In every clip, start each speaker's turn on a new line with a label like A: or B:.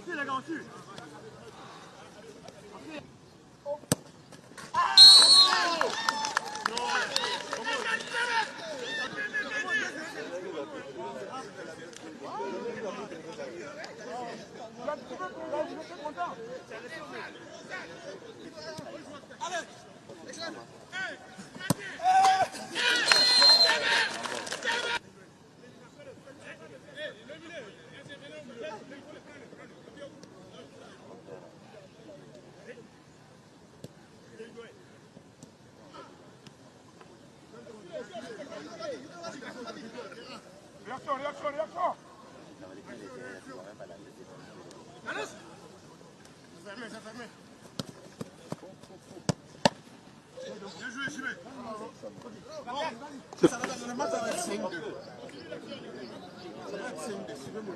A: Au-dessus, les gars, au-dessus. Réaction, réaction, réaction. Fermé, c'est fermé. Bien joué, Chimé. Ça va dans le match, ça va être 5-2. Ça va être 5-2.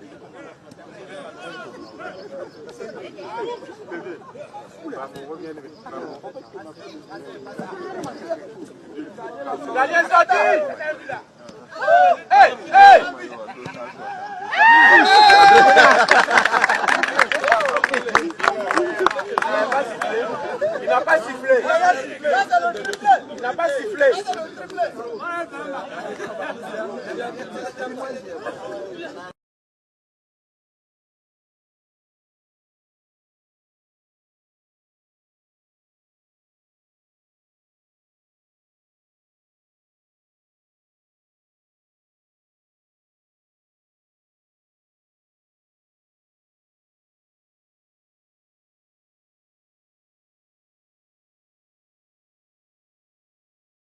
B: Daniel sorti. Hey, hey. Il n'a pas sifflé. Il n'a pas sifflé.